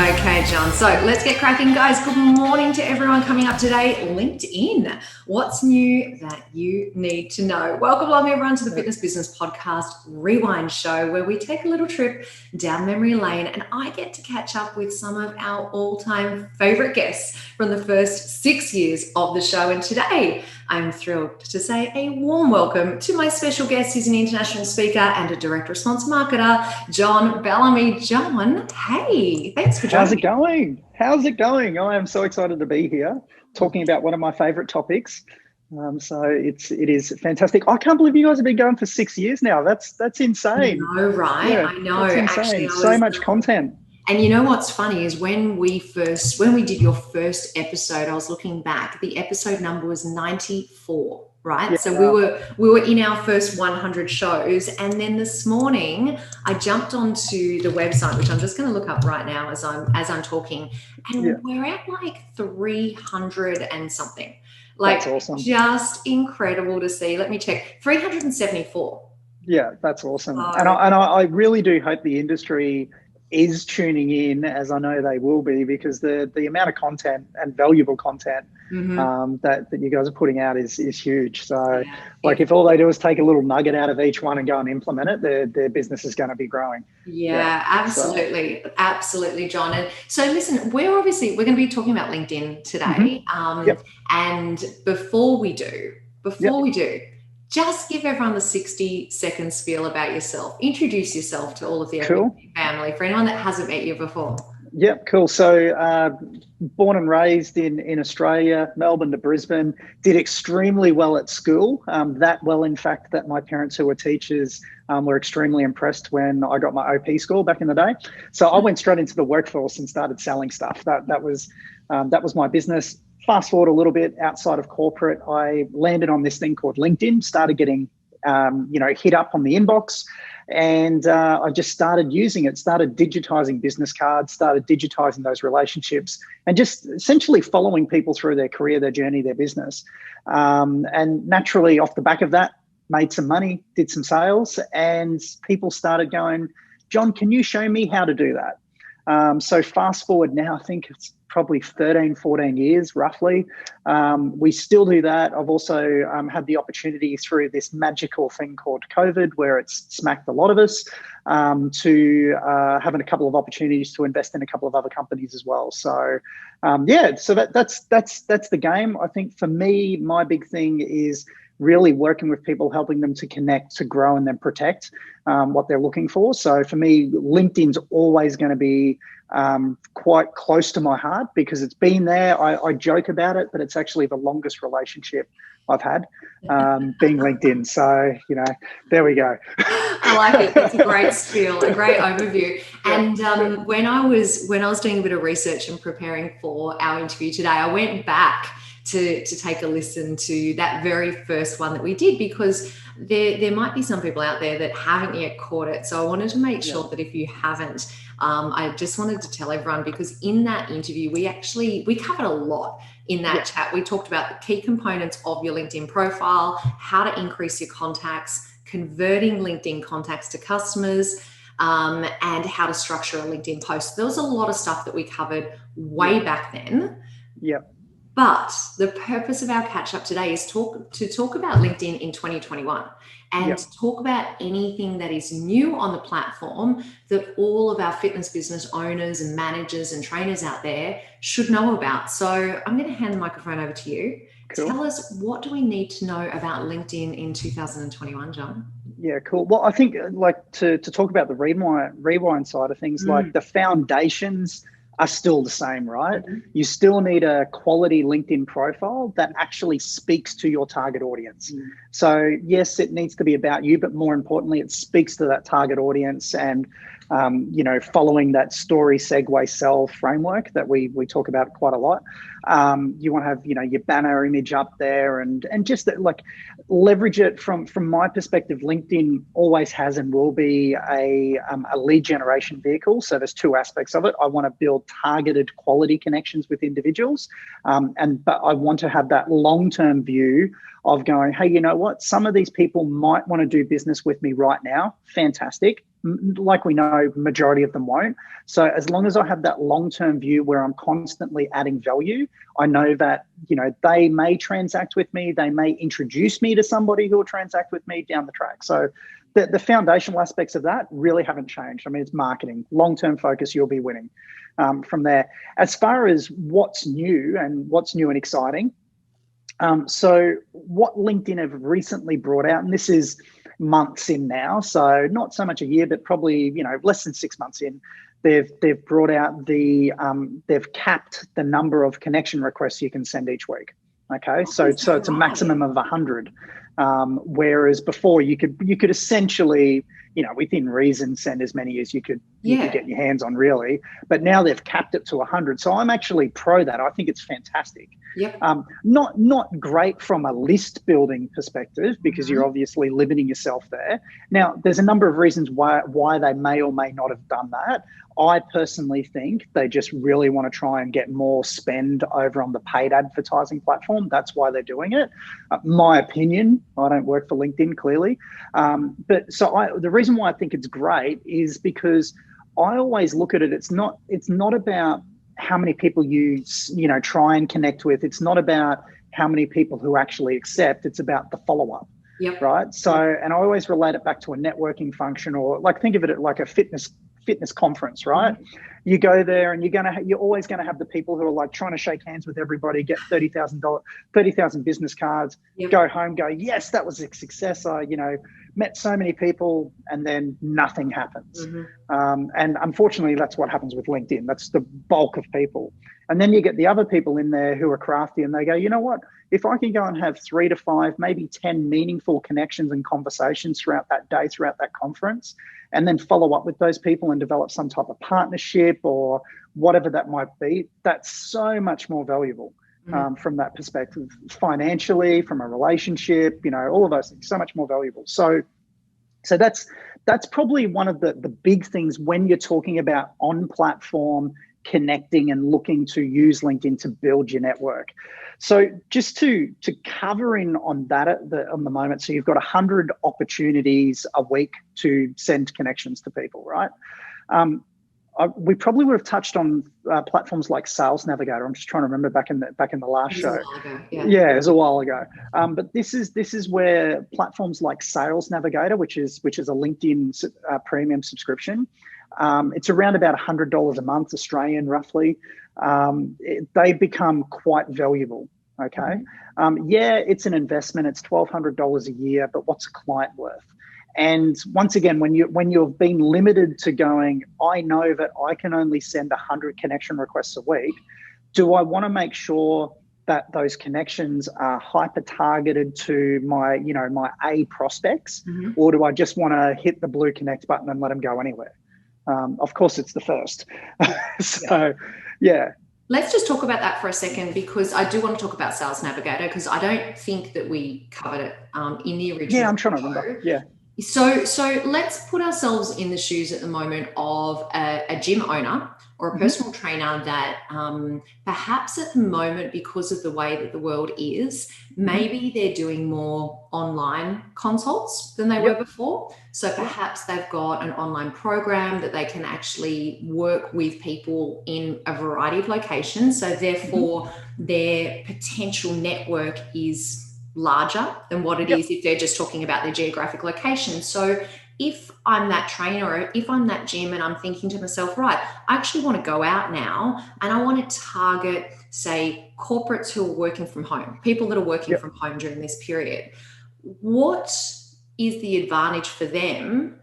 Okay, John. So let's get cracking, guys. Good morning to everyone coming up today. LinkedIn. What's new that you need to know? Welcome along, everyone, to the Fitness Business Podcast Rewind Show, where we take a little trip down memory lane and I get to catch up with some of our all-time favorite guests from the first 6 years of the show. And today, I'm thrilled to say a warm welcome to my special guest. He's an international speaker and a direct response marketer, John Bellamy. John, hey, thanks for joining me. How's it going? I am so excited to be here talking about one of my favorite topics. So it is fantastic. I can't believe you guys have been going for 6 years now. That's insane. I know, right? Yeah, I know. that's insane. So much content. And you know what's funny is when we did your first episode, I was looking back, the episode number was 94, right? Yeah. So we were in our first 100 shows. And then this morning I jumped onto the website, which I'm just going to look up right now as I'm talking. And we're at like 300 and something. Like, that's awesome. Just incredible to see. Let me check. 374. Yeah, that's awesome. And I really do hope the industry is tuning in, as I know they will be, because the amount of content and valuable content that you guys are putting out is huge. So if all they do is take a little nugget out of each one and go and implement it, their business is going to be growing. Yeah, absolutely. Absolutely, John. And so listen, we're going to be talking about LinkedIn today. And before we do, just give everyone the 60-second spiel about yourself. Introduce yourself to all of the FBP family, for anyone that hasn't met you before. Yep, cool. So born and raised in Australia, Melbourne to Brisbane, did extremely well at school. That well, in fact, that my parents, who were teachers, were extremely impressed when I got my OP score back in the day. So I went straight into the workforce and started selling stuff. That was my business. Fast forward a little bit outside of corporate, I landed on this thing called LinkedIn, started getting, hit up on the inbox, and I just started using it, started digitizing business cards, started digitizing those relationships, and just essentially following people through their career, their journey, their business. And naturally, off the back of that, made some money, did some sales, and people started going, John, can you show me how to do that? So fast forward now, I think it's probably 13, 14 years roughly. We still do that. I've also had the opportunity through this magical thing called COVID, where it's smacked a lot of us, to having a couple of opportunities to invest in a couple of other companies as well. So so that's the game. I think for me, my big thing is really working with people, helping them to connect, to grow, and then protect what they're looking for. So for me, LinkedIn's always going to be quite close to my heart, because it's been there. I joke about it, but it's actually the longest relationship I've had, being LinkedIn. So, there we go. I like it. It's a great spiel, a great overview. And when I was doing a bit of research and preparing for our interview today, I went back to take a listen to that very first one that we did, because there might be some people out there that haven't yet caught it. So I wanted to make sure that if you haven't, I just wanted to tell everyone, because in that interview, we covered a lot in that chat. We talked about the key components of your LinkedIn profile, how to increase your contacts, converting LinkedIn contacts to customers, and how to structure a LinkedIn post. There was a lot of stuff that we covered way back then. Yep. But the purpose of our catch up today is to talk about LinkedIn in 2021 and talk about anything that is new on the platform that all of our fitness business owners and managers and trainers out there should know about. So I'm going to hand the microphone over to you. Cool. Tell us, what do we need to know about LinkedIn in 2021, John? Yeah, cool. Well, I think to talk about the rewind side of things, like the foundations are still the same, right? You still need a quality LinkedIn profile that actually speaks to your target audience. So yes, it needs to be about you, but more importantly, it speaks to that target audience, and following that story, segue, sell framework that we talk about quite a lot. You want to have, your banner image up there, and just leverage it. From my perspective, LinkedIn always has and will be a lead generation vehicle. So there's two aspects of it. I want to build targeted quality connections with individuals, but I want to have that long-term view of going, hey, you know what? Some of these people might want to do business with me right now. Fantastic. like we know, majority of them won't. So as long as I have that long-term view where I'm constantly adding value, I know that, you know, they may transact with me, they may introduce me to somebody who will transact with me down the track. So the foundational aspects of that really haven't changed. I mean, it's marketing, long-term focus, you'll be winning from there. As far as what's new and exciting, so what LinkedIn have recently brought out, and this is months in now, so not so much a year, but probably, you know, less than 6 months in, they've brought out they've capped the number of connection requests you can send each week. Okay, so it's a maximum of 100, whereas before you could essentially, you know, within reason, send as many as you could get your hands on, really. But now they've capped it to 100. So I'm actually pro that. I think it's fantastic. Yep. Not great from a list building perspective, because you're obviously limiting yourself there. Now, there's a number of reasons why they may or may not have done that. I personally think they just really want to try and get more spend over on the paid advertising platform. That's why they're doing it. My opinion, I don't work for LinkedIn, clearly. But the reason why I think it's great is because I always look at it, it's not about how many people you try and connect with. It's not about how many people who actually accept. It's about the follow-up. Yep. Right. So, and I always relate it back to a networking function, or like think of it like a fitness conference, right? You go there and you're always going to have the people who are like trying to shake hands with everybody, get $30,000 business cards, go home, go, yes, that was a success. I, met so many people, and then nothing happens. And unfortunately, that's what happens with LinkedIn. That's the bulk of people. And then you get the other people in there who are crafty, and they go, you know what? If I can go and have 3 to 5, maybe 10 meaningful connections and conversations throughout that day, throughout that conference, and then follow up with those people and develop some type of partnership or whatever that might be, that's so much more valuable from that perspective, financially, from a relationship, all of those things, so much more valuable. So that's probably one of the big things when you're talking about on-platform connecting and looking to use LinkedIn to build your network. So just to cover in on that on the moment, so you've got 100 opportunities a week to send connections to people, right? We probably would have touched on platforms like Sales Navigator. I'm just trying to remember back in the last show. Yeah, it was a while ago. But this is where platforms like Sales Navigator, which is a LinkedIn premium subscription, it's around about $100 a month, Australian, roughly. They become quite valuable. Okay. It's an investment. It's $1,200 a year, but what's a client worth? And once again, when you've been limited to going, I know that I can only send 100 connection requests a week. Do I want to make sure that those connections are hyper targeted to my A prospects, or do I just want to hit the blue connect button and let them go anywhere? Of course, it's the first. So, yeah. Let's just talk about that for a second, because I do want to talk about Sales Navigator, because I don't think that we covered it in the original. Yeah, I'm trying to remember. Yeah. So let's put ourselves in the shoes at the moment of a gym owner or a personal trainer that perhaps at the moment, because of the way that the world is, maybe they're doing more online consults than they were before. So perhaps they've got an online program that they can actually work with people in a variety of locations. So therefore, their potential network is larger than what it is if they're just talking about their geographic location. So if I'm that trainer, or if I'm that gym, and I'm thinking to myself, right, I actually want to go out now and I want to target, say, corporates who are working from home, people that are working from home during this period. What is the advantage for them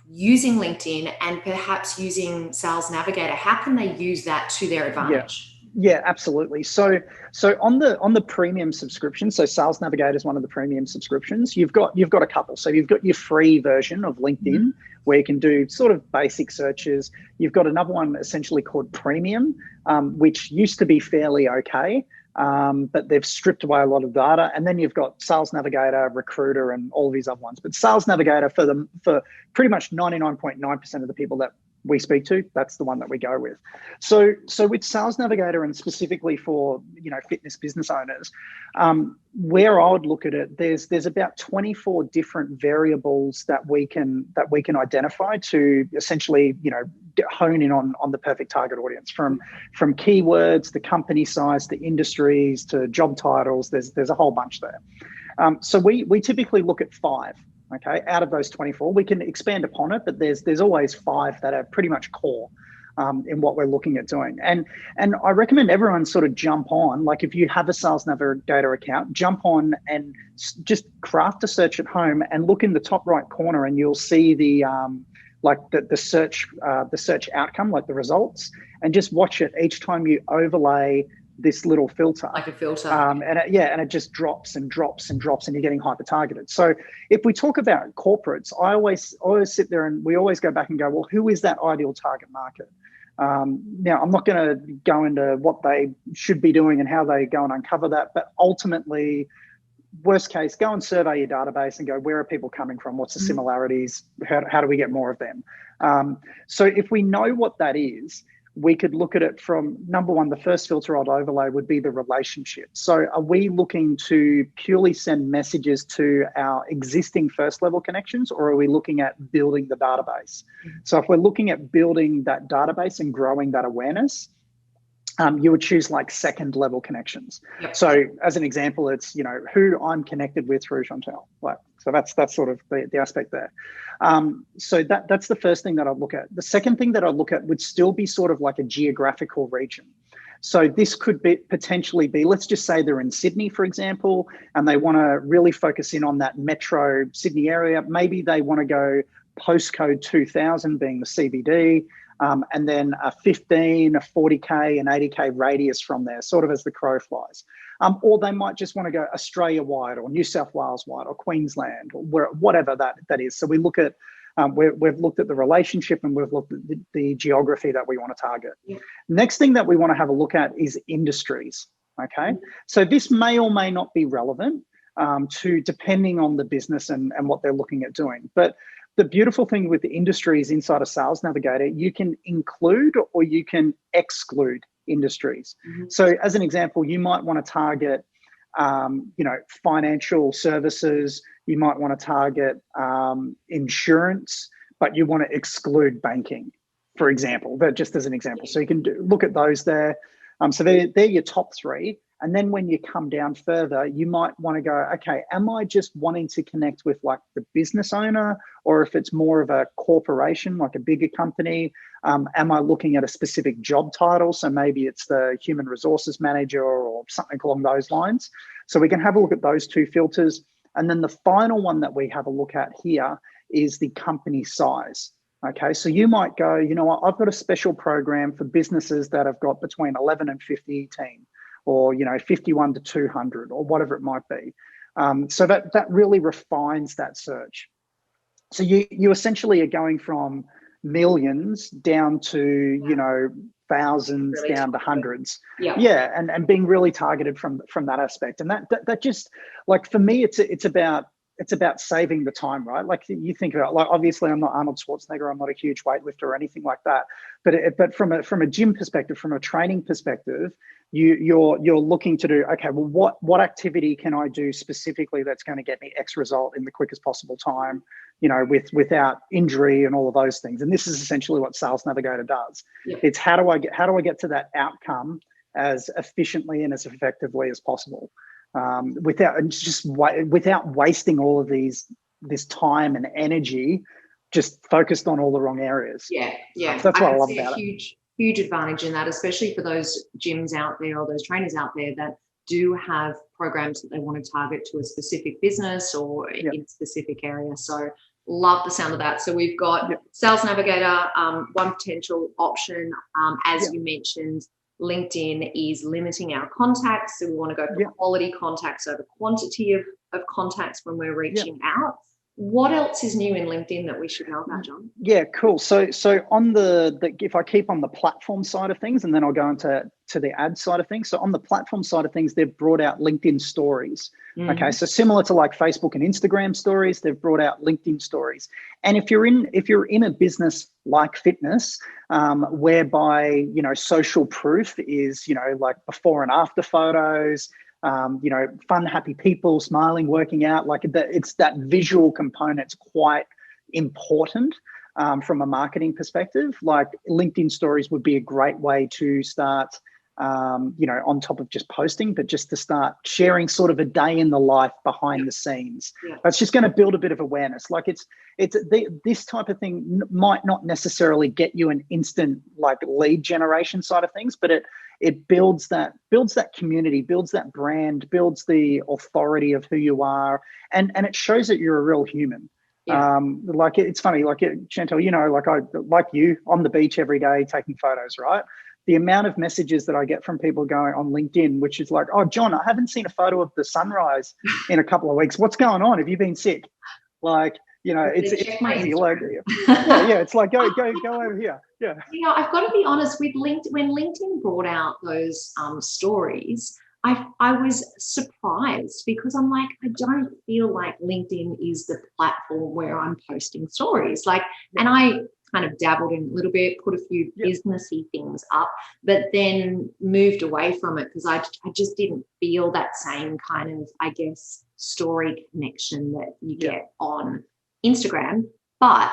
using LinkedIn and perhaps using Sales Navigator? How can they use that to their advantage? Yeah, absolutely. So on the premium subscription, so Sales Navigator is one of the premium subscriptions. You've got a couple. So you've got your free version of LinkedIn where you can do sort of basic searches. You've got another one essentially called Premium, which used to be fairly okay, but they've stripped away a lot of data. And then you've got Sales Navigator, Recruiter, and all of these other ones. But Sales Navigator for pretty much 99.9% of the people that we speak to, that's the one that we go with. So with Sales Navigator, and specifically for, you know, fitness business owners, where I would look at it, there's about 24 different variables that we can identify to essentially, you know, hone in on the perfect target audience, from keywords, the company size, the industries, to job titles. There's a whole bunch there. So we typically look at 5. Okay, out of those 24, we can expand upon it, but there's always 5 that are pretty much core in what we're looking at doing. And I recommend everyone sort of jump on, like if you have a Sales Navigator account, jump on and just craft a search at home and look in the top right corner, and you'll see the search outcome, like the results, and just watch it each time you overlay this little filter, like a filter, and it just drops and drops and drops, and you're getting hyper targeted. So if we talk about corporates, I always sit there and we always go back and go, well, who is that ideal target market? Now, I'm not going to go into what they should be doing and how they go and uncover that, but ultimately, worst case, go and survey your database and go, where are people coming from? What's the similarities? How do we get more of them? So if we know what that is, we could look at it from, number one, the first filter I'd overlay would be the relationship. So are we looking to purely send messages to our existing first level connections, or are we looking at building the database? So if we're looking at building that database and growing that awareness, you would choose like second level connections. Yep. So as an example, it's, you know, who I'm connected with through Chantel. Like, so that's sort of the aspect there. So that's the first thing that I'd look at. The second thing that I'd look at would still be sort of like a geographical region. So this could be potentially be, let's just say they're in Sydney, for example, and they want to really focus in on that metro Sydney area. Maybe they want to go postcode 2000 being the CBD, and then a 15, a 40K, an 80K radius from there, sort of as the crow flies. Or they might just want to go Australia-wide or New South Wales-wide or Queensland or whatever that is. So we look at, we've looked at the relationship, and we've looked at the geography that we want to target. Yeah. Next thing that we want to have a look at is industries, okay? So this may or may not be relevant to depending on the business and what they're looking at doing. But the beautiful thing with the industries inside a Sales Navigator, you can include or you can exclude industries. Mm-hmm. So as an example, you might want to target, financial services. You might want to target insurance, but you want to exclude banking, for example. That just as an example. So you can look at those there. So they're your top 3. And then when you come down further, you might want to go, okay, am I just wanting to connect with like the business owner, or if it's more of a corporation, like a bigger company, am I looking at a specific job title? So maybe it's the human resources manager or something along those lines. So we can have a look at those 2 filters. And then the final one that we have a look at here is the company size. Okay, so you might go, you know what, I've got a special program for businesses that have got between 11 and 50 team, or, you know, 51 to 200 or whatever it might be. So that really refines that search. So you essentially are going from millions down to, you know, thousands really down to hundreds. Yeah, and being really targeted from that aspect. And that just, like, for me, it's about saving the time, right? Like, you think about, like, obviously I'm not Arnold Schwarzenegger, I'm not a huge weightlifter or anything like that, but from a gym perspective, from a training perspective, you're looking to do, okay, well, what activity can I do specifically that's going to get me X result in the quickest possible time, you know, without injury and all of those things. And this is essentially what Sales Navigator does. Yeah. It's how do I get to that outcome as efficiently and as effectively as possible, without wasting all of this time and energy just focused on all the wrong areas. Yeah. So that's what I love about it. Huge advantage in that, especially for those gyms out there or those trainers out there that do have programs that they want to target to a specific business or in a specific area. So love the sound of that. So we've got Sales Navigator, one potential option, as you mentioned. LinkedIn is limiting our contacts, so we want to go for quality contacts over quantity of contacts when we're reaching out. What else is new in LinkedIn that we should know about, John? Yeah, cool. So on the if I keep on the platform side of things, and then I'll go into the ad side of things. So on the platform side of things, they've brought out LinkedIn stories. Okay, so similar to like Facebook and Instagram stories, they've brought out LinkedIn stories. And if you're in a business like fitness, whereby social proof is like before and after photos, fun, happy people, smiling, working out, like it's that visual component's quite important from a marketing perspective. Like LinkedIn stories would be a great way to start, on top of just posting, but just to start sharing sort of a day in the life behind the scenes. Yeah. That's just going to build a bit of awareness. Like this type of thing might not necessarily get you an instant like lead generation side of things, but it builds that community, builds that brand, builds the authority of who you are, and it shows that you're a real human. Yeah. Like it's funny, like Chantal, like I like you on the beach every day taking photos, right? The amount of messages that I get from people going on LinkedIn, which is like, oh, John, I haven't seen a photo of the sunrise in a couple of weeks. What's going on? Have you been sick? Like, it's crazy. Like, yeah, it's like go over here. Yeah. I've got to be honest with LinkedIn. When LinkedIn brought out those stories, I was surprised because I'm like, I don't feel like LinkedIn is the platform where I'm posting stories. Like, and I kind of dabbled in a little bit, put a few businessy things up, but then moved away from it because I just didn't feel that same kind of, I guess, story connection that you get on Instagram. But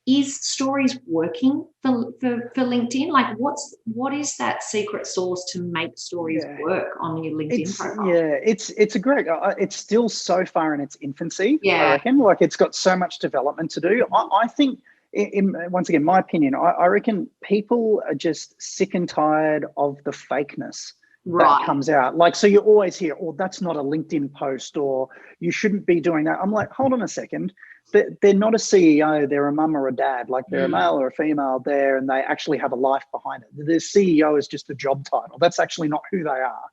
is stories working for LinkedIn? Like what is that secret sauce to make stories work on your LinkedIn profile? Yeah, it's a great, it's still so far in its infancy, I reckon. Like it's got so much development to do. I think, once again, my opinion, I reckon people are just sick and tired of the fakeness that comes out. Like, so you always hear, oh, that's not a LinkedIn post, or you shouldn't be doing that. I'm like, hold on a second. They're not a CEO, they're a mum or a dad, like they're a male or a female there, and they actually have a life behind it. The CEO is just a job title. That's actually not who they are.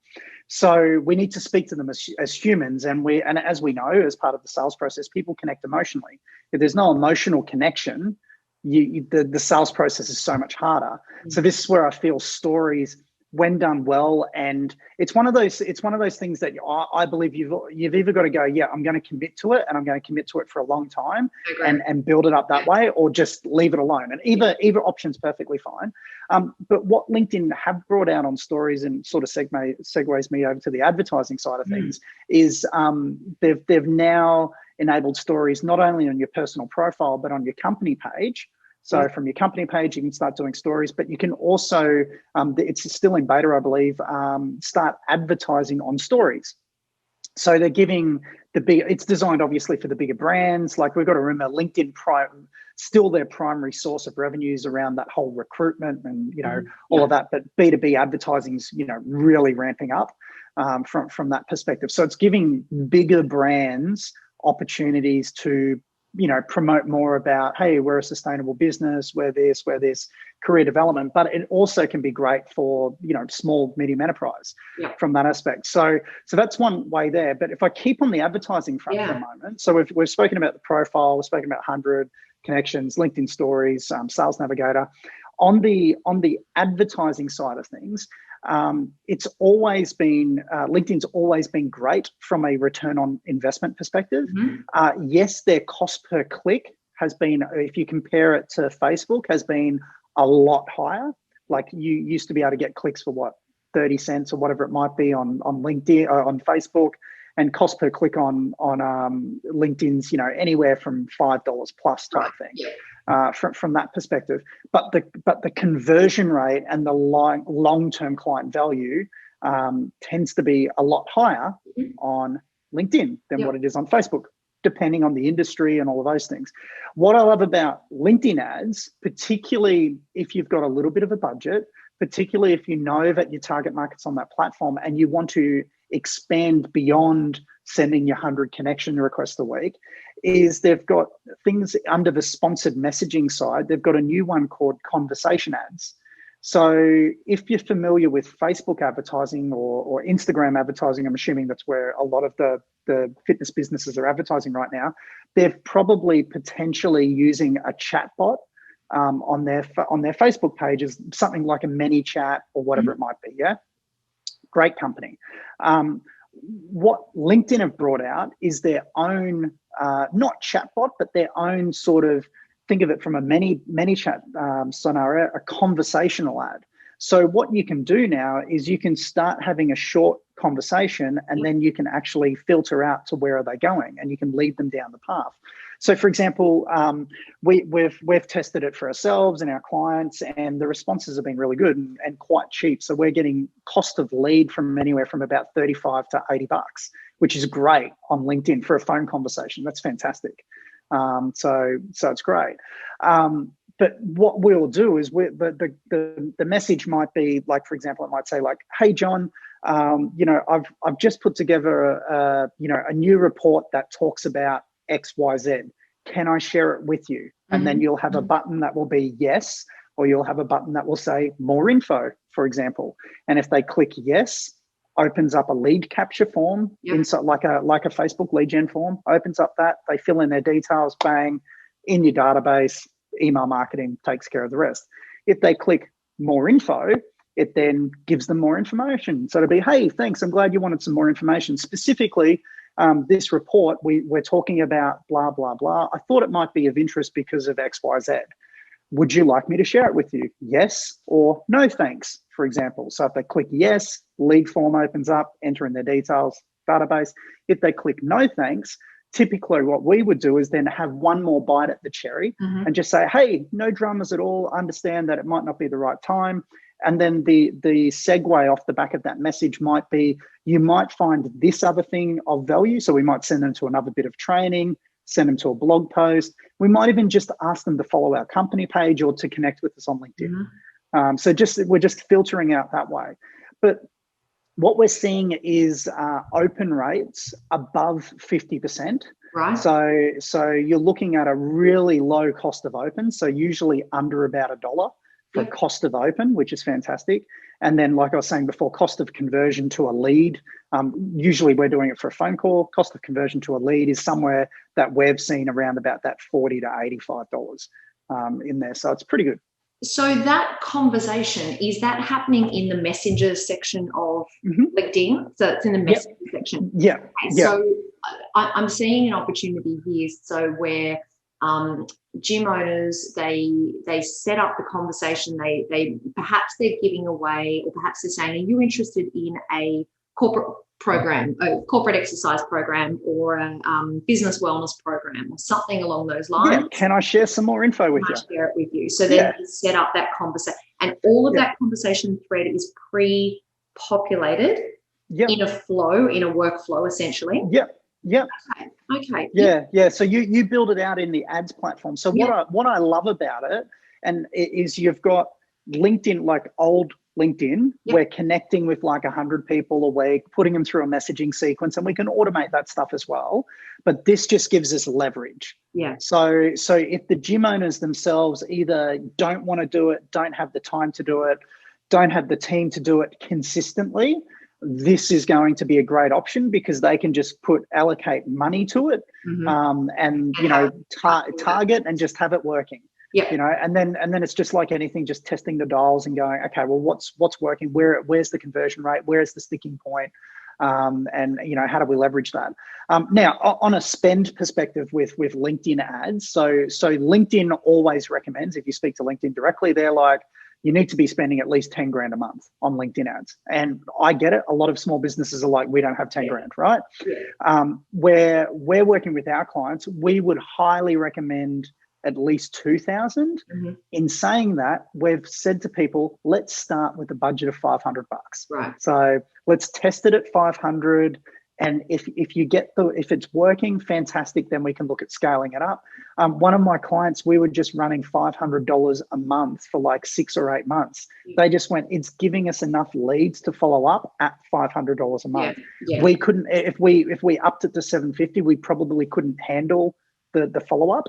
So we need to speak to them as humans, and as we know, as part of the sales process, people connect emotionally. If there's no emotional connection, the sales process is so much harder. So this is where I feel stories, when done well, and it's one of those things that I believe you've either got to go, yeah, I'm going to commit to it, and I'm going to commit to it for a long time, and build it up that way, or just leave it alone. And either option's perfectly fine. But what LinkedIn have brought out on stories, and sort of segues me over to the advertising side of things, is they've now enabled stories not only on your personal profile but on your company page. So from your company page, you can start doing stories, but you can also, it's still in beta, I believe, start advertising on stories. So they're giving it's designed obviously for the bigger brands. Like we've got to remember LinkedIn still their primary source of revenues around that whole recruitment and, all of that, but B2B advertising's, really ramping up from that perspective. So it's giving bigger brands opportunities to promote more about, hey, we're a sustainable business, we're this career development, but it also can be great for, small, medium enterprise from that aspect. So that's one way there. But if I keep on the advertising front for a moment, so we've spoken about the profile, we've spoken about 100 connections, LinkedIn stories, Sales Navigator. On the advertising side of things, it's always been, LinkedIn's always been great from a return on investment perspective. Yes, their cost per click has been, if you compare it to Facebook, has been a lot higher. Like you used to be able to get clicks for 30 cents or whatever it might be on LinkedIn or on Facebook, and cost per click on LinkedIn's, anywhere from $5 plus type thing. From that perspective, but the conversion rate and the long-term client value tends to be a lot higher on LinkedIn than what it is on Facebook, depending on the industry and all of those things. What I love about LinkedIn ads, particularly if you've got a little bit of a budget, particularly if you know that your target market's on that platform and you want to expand beyond sending your 100 connection requests a week, is they've got things under the sponsored messaging side. They've got a new one called conversation ads. So if you're familiar with Facebook advertising or Instagram advertising, I'm assuming that's where a lot of the fitness businesses are advertising right now. They're probably potentially using a chatbot on their Facebook pages, something like a ManyChat or whatever it might be. Yeah, great company. What LinkedIn have brought out is their own, not chatbot, but their own sort of, think of it from a ManyChat scenario, a conversational ad. So what you can do now is you can start having a short conversation, and then you can actually filter out to where are they going, and you can lead them down the path. So, for example, we've tested it for ourselves and our clients, and the responses have been really good and quite cheap. So we're getting cost of lead from anywhere from about 35 to 80 bucks, which is great on LinkedIn for a phone conversation. That's fantastic. So it's great. But what we'll do is the message might be like, for example, it might say like, "Hey, John, I've just put together a new report that talks about XYZ. Can I share it with you?" And then you'll have a button that will be yes, or you'll have a button that will say more info, for example. And if they click yes, opens up a lead capture form inside like a Facebook lead gen form, opens up that, they fill in their details, bang, in your database, email marketing takes care of the rest. If they click more info, it then gives them more information. So it'll be, "Hey, thanks, I'm glad you wanted some more information. Specifically, this report, we're talking about blah, blah, blah. I thought it might be of interest because of XYZ. Would you like me to share it with you? Yes or no thanks," for example. So if they click yes, lead form opens up, enter in their details, database. If they click no thanks, typically what we would do is then have one more bite at the cherry and just say, "Hey, no dramas at all. Understand that it might not be the right time." And then the segue off the back of that message might be, "You might find this other thing of value." So we might send them to another bit of training, send them to a blog post. We might even just ask them to follow our company page or to connect with us on LinkedIn. So we're just filtering out that way. But what we're seeing is open rates above 50%. Right. So you're looking at a really low cost of open. So usually under about $1 for cost of open, which is fantastic. And then, like I was saying before, cost of conversion to a lead. Usually we're doing it for a phone call. Cost of conversion to a lead is somewhere that we've seen around about that $40 to $85 in there. So it's pretty good. So that conversation, is that happening in the messages section of LinkedIn? So it's in the messages section. Yeah. Okay, so I'm seeing an opportunity here. So where gym owners, they set up the conversation. They perhaps they're giving away, or perhaps they're saying, "Are you interested in a corporate program, a corporate exercise program, or a business wellness program, or something along those lines? Yeah. Can I share some more info with you? Share it with you." So then they set up that conversation, and all of that conversation thread is pre-populated in a flow, in a workflow, essentially. Yep. Okay. Yeah. So you build it out in the ads platform. So what I love about it is you've got LinkedIn, like old LinkedIn, we're connecting with like 100 people a week, putting them through a messaging sequence, and we can automate that stuff as well. But this just gives us leverage. Yeah. So if the gym owners themselves either don't want to do it, don't have the time to do it, don't have the team to do it consistently, this is going to be a great option, because they can just allocate money to it, and target and just have it working. Yeah. And then it's just like anything, just testing the dials and going, okay, well, what's working? Where's the conversion rate? Where's the sticking point? And how do we leverage that? Now, on a spend perspective with LinkedIn ads, so LinkedIn always recommends, if you speak to LinkedIn directly, they're like, you need to be spending at least 10 grand a month on LinkedIn ads. And I get it. A lot of small businesses are like, we don't have 10 grand, right? Yeah. Where we're working with our clients, we would highly recommend at least 2,000. In saying that, we've said to people, let's start with a budget of 500 bucks. Right. So let's test it at 500. And if it's working, fantastic, then we can look at scaling it up. One of my clients, we were just running $500 a month for like 6 or 8 months. They just went, it's giving us enough leads to follow up at $500 a month. We couldn't, if we upped it to 750, we probably couldn't handle the follow up.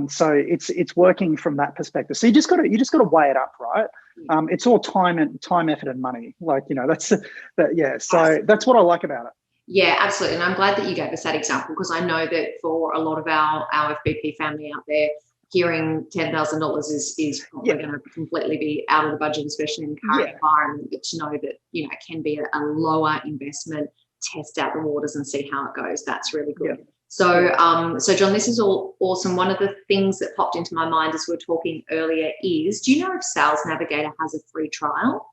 So it's working from that perspective. So you just got to weigh it up, right? It's all time, effort, and money. Like, you know, that's yeah. So that's what I like about it. Yeah, absolutely. And I'm glad that you gave us that example, because I know that for a lot of our FBP family out there, hearing $10,000 is probably going to completely be out of the budget, especially in the current environment. But to know that, you know, it can be a lower investment, test out the waters and see how it goes. That's really good. Yeah. So John, this is all awesome. One of the things that popped into my mind as we were talking earlier is, do you know if Sales Navigator has a free trial?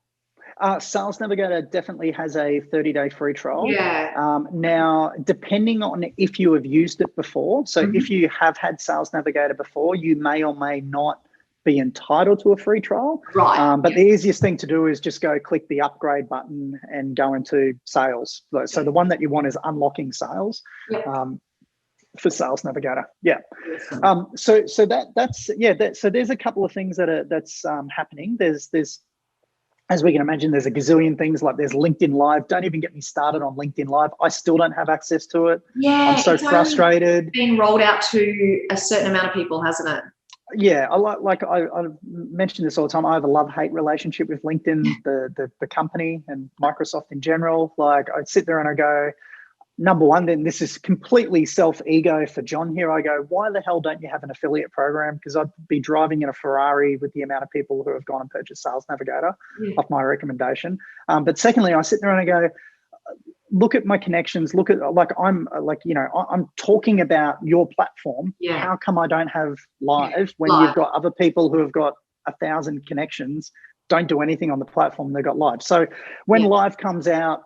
Sales Navigator definitely has a 30-day free trial. Yeah. Now, depending on if you have used it before, so if you have had Sales Navigator before, you may or may not be entitled to a free trial. Right. But the easiest thing to do is just go click the upgrade button and go into sales. So the one that you want is unlocking sales. For Sales Navigator. Yeah. So there's a couple of things that's happening. There's as we can imagine, there's a gazillion things. Like there's LinkedIn Live. Don't even get me started on LinkedIn Live. I still don't have access to it. Yeah, I'm so frustrated. It's been rolled out to a certain amount of people, hasn't it? Yeah, I mention this all the time. I have a love-hate relationship with LinkedIn, the company, and Microsoft in general. Like, I sit there and I go, number one, then this is completely self-ego for John here. I go, why the hell don't you have an affiliate program? Because I'd be driving in a Ferrari with the amount of people who have gone and purchased Sales Navigator off my recommendation. But secondly, I sit there and I go, look at my connections. Look at, I'm talking about your platform. Yeah. How come I don't have live when you've got other people who have got 1,000 connections, don't do anything on the platform, they've got live. So when live comes out,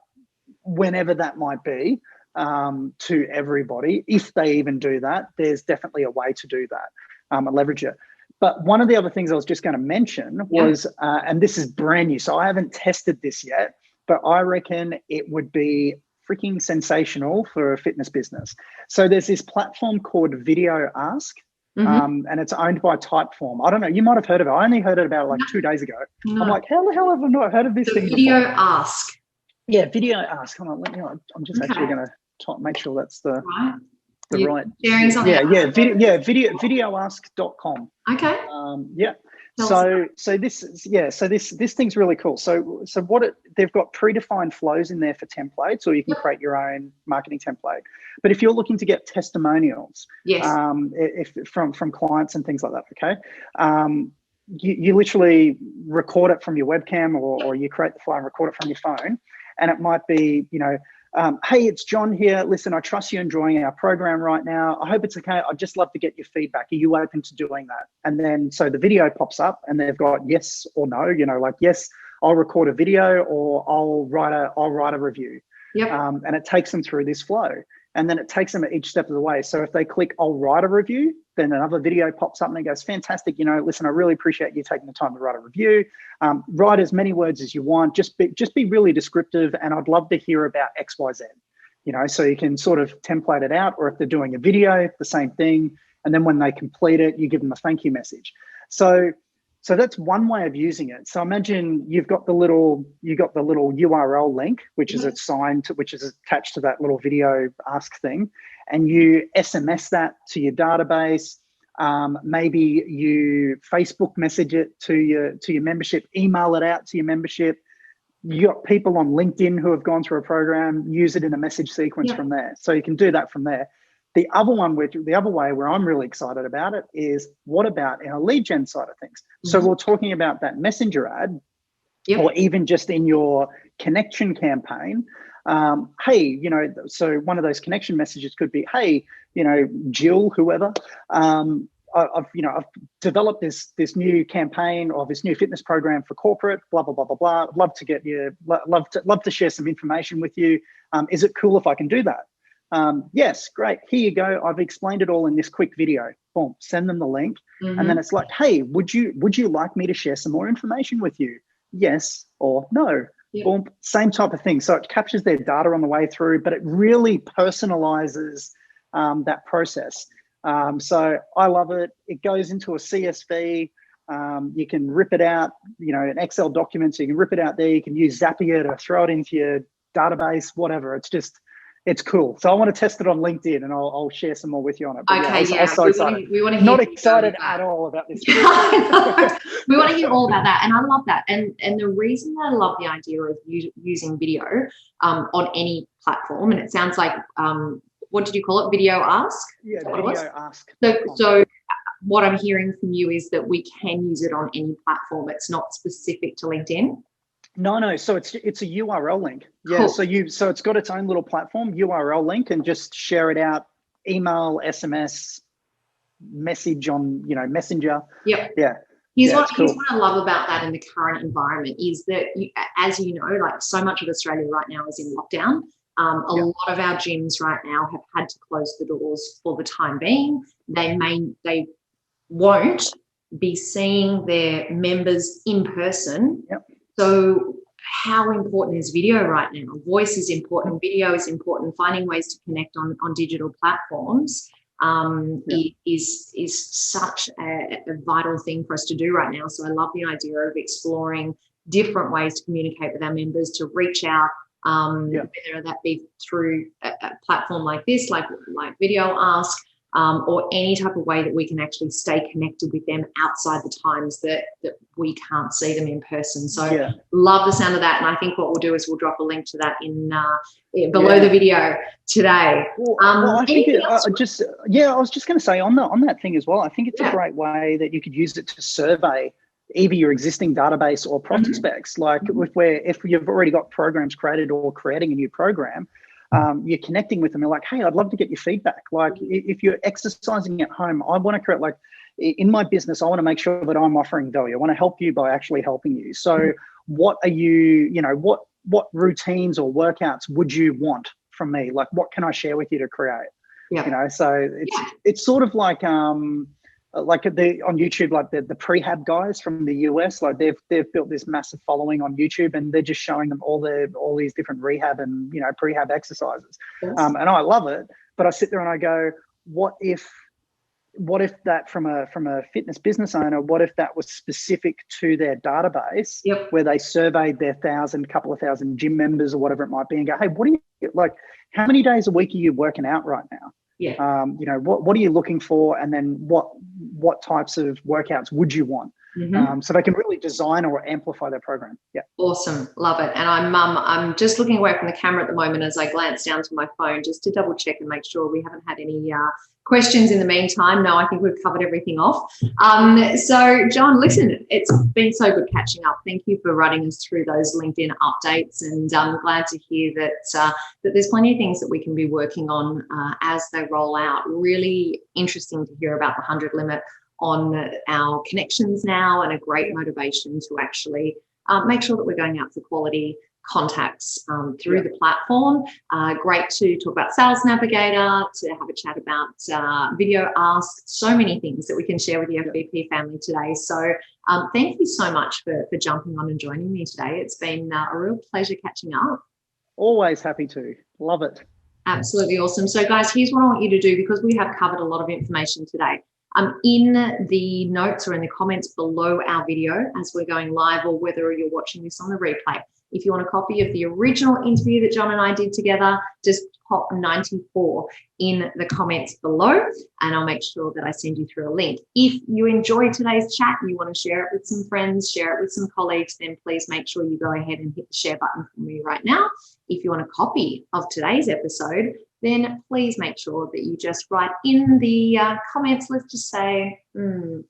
whenever that might be, to everybody, if they even do that, there's definitely a way to do that and leverage it. But one of the other things I was just going to mention was, and this is brand new, so I haven't tested this yet, but I reckon it would be freaking sensational for a fitness business. So there's this platform called Video Ask, and it's owned by Typeform. I don't know, you might have heard of it. I only heard it about like 2 days ago. No. I'm like, how the hell have I not heard of this thing Video before? Ask. Yeah, Video Ask. Hold on, I'm just actually going to make sure that's the right. Sharing something. Videoask.com. Okay. So this thing's really cool. So they've got predefined flows in there for templates, or you can create your own marketing template. But if you're looking to get testimonials, if from clients and things like that, okay. You literally record it from your webcam, or you create the file and record it from your phone. And it might be, hey, it's John here. Listen, I trust you're enjoying our program right now. I hope it's okay. I'd just love to get your feedback. Are you open to doing that? And then, so the video pops up and they've got yes or no, like, yes, I'll record a video, or I'll write a review. Yep. And it takes them through this flow. And then it takes them at each step of the way. So if they click, I'll write a review, then another video pops up and it goes, fantastic. Listen, I really appreciate you taking the time to write a review. Write as many words as you want. Just be really descriptive. And I'd love to hear about X, Y, Z, so you can sort of template it out. Or if they're doing a video, the same thing. And then when they complete it, you give them a thank you message. So that's one way of using it. So imagine you've got the little URL link, which is which is attached to that little Video Ask thing, and you SMS that to your database. Maybe you Facebook message it to your membership, email it out to your membership. You got people on LinkedIn who have gone through a program, use it in a message sequence from there. So you can do that from there. The other way where I'm really excited about it is, what about in a lead gen side of things? So we're talking about that messenger ad, or even just in your connection campaign. Hey, so one of those connection messages could be, hey, Jill, whoever, I've developed this new campaign, or this new fitness program for corporate, blah, blah, blah, blah, blah. I'd love to share some information with you. Is it cool if I can do that? Yes, great. Here you go. I've explained it all in this quick video. Boom, send them the link. And then it's like, hey, would you like me to share some more information with you? Yes or no. Boom, same type of thing. So it captures their data on the way through, but it really personalizes that process. So I love it. It goes into a CSV. You can rip it out, an Excel document. So you can rip it out there. You can use Zapier to throw it into your database, whatever. It's cool. So I want to test it on LinkedIn, and I'll share some more with you on it. But okay, I was so excited. We want to hear not excited at all about this. We want to hear all about that, and I love that. And the reason that I love the idea of using video on any platform, and it sounds like what did you call it? Video Ask? Yeah, Video Ask. So what I'm hearing from you is that we can use it on any platform. It's not specific to LinkedIn. No. So it's a URL link. Yeah. Cool. So it's got its own little platform, URL link, and just share it out, email, SMS, message on, Messenger. Yep. Yeah. Here's what I love about that in the current environment is that, as you know, like so much of Australia right now is in lockdown. A lot of our gyms right now have had to close the doors for the time being. They won't be seeing their members in person. Yep. So how important is video right now? Voice is important, video is important, finding ways to connect on digital platforms is such a vital thing for us to do right now. So I love the idea of exploring different ways to communicate with our members, to reach out, whether that be through a platform like this, like Video Ask, or any type of way that we can actually stay connected with them outside the times that we can't see them in person. So love the sound of that. And I think what we'll do is we'll drop a link to that in below the video today. I think I was just going to say on that thing as well, I think it's a great way that you could use it to survey either your existing database or prospects. Like if you've already got programs created or creating a new program, you're connecting with them. You're like, hey, I'd love to get your feedback. Like if you're exercising at home, I want to create, like in my business, I want to make sure that I'm offering value. I want to help you by actually helping you. So what are you, what routines or workouts would you want from me? Like what can I share with you to create? So it's sort of like on YouTube, like the prehab guys from the US, like they've built this massive following on YouTube, and they're just showing them all these different rehab and prehab exercises. And I love it, but I sit there and I go, what if that from a fitness business owner, what if that was specific to their database, where they surveyed their couple of thousand gym members or whatever it might be, and go, hey, what do you like? How many days a week are you working out right now? What are you looking for, and then what types of workouts would you want? So they can really design or amplify their program. Awesome, love it. And I'm just looking away from the camera at the moment as I glance down to my phone just to double check and make sure we haven't had any questions in the meantime. No, I think we've covered everything off. So John, listen, it's been so good catching up. Thank you for running us through those LinkedIn updates, and I'm glad to hear that there's plenty of things that we can be working on as they roll out. Really interesting to hear about the 100 limit on our connections now, and a great motivation to actually make sure that we're going out for quality contacts through the platform. Great to talk about Sales Navigator, to have a chat about Video Ask, so many things that we can share with the FBP family today. So thank you so much for jumping on and joining me today. It's been a real pleasure catching up. Always happy to. Love it. Absolutely awesome. So guys, here's what I want you to do, because we have covered a lot of information today. In the notes or in the comments below our video as we're going live, or whether you're watching this on the replay, if you want a copy of the original interview that John and I did together, just pop 94 in the comments below, and I'll make sure that I send you through a link. If you enjoyed today's chat and you want to share it with some friends, share it with some colleagues, then please make sure you go ahead and hit the share button for me right now. If you want a copy of today's episode, then please make sure that you just write in the comments. Let's just say,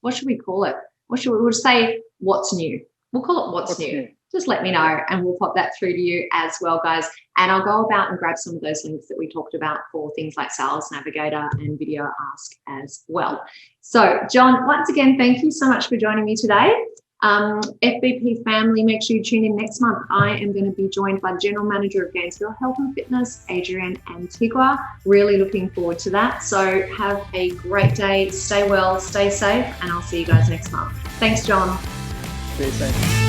what should we call it? We'll just say what's new. We'll call it what's new. Just let me know, and we'll pop that through to you as well, guys. And I'll go about and grab some of those links that we talked about for things like Sales Navigator and Video Ask as well. So, John, once again, thank you so much for joining me today. FBP family, make sure you tune in next month. I am going to be joined by the General Manager of Gainesville Health and Fitness, Adrienne Antigua. Really looking forward to that. So have a great day. Stay well, stay safe, and I'll see you guys next month. Thanks, John. Stay safe.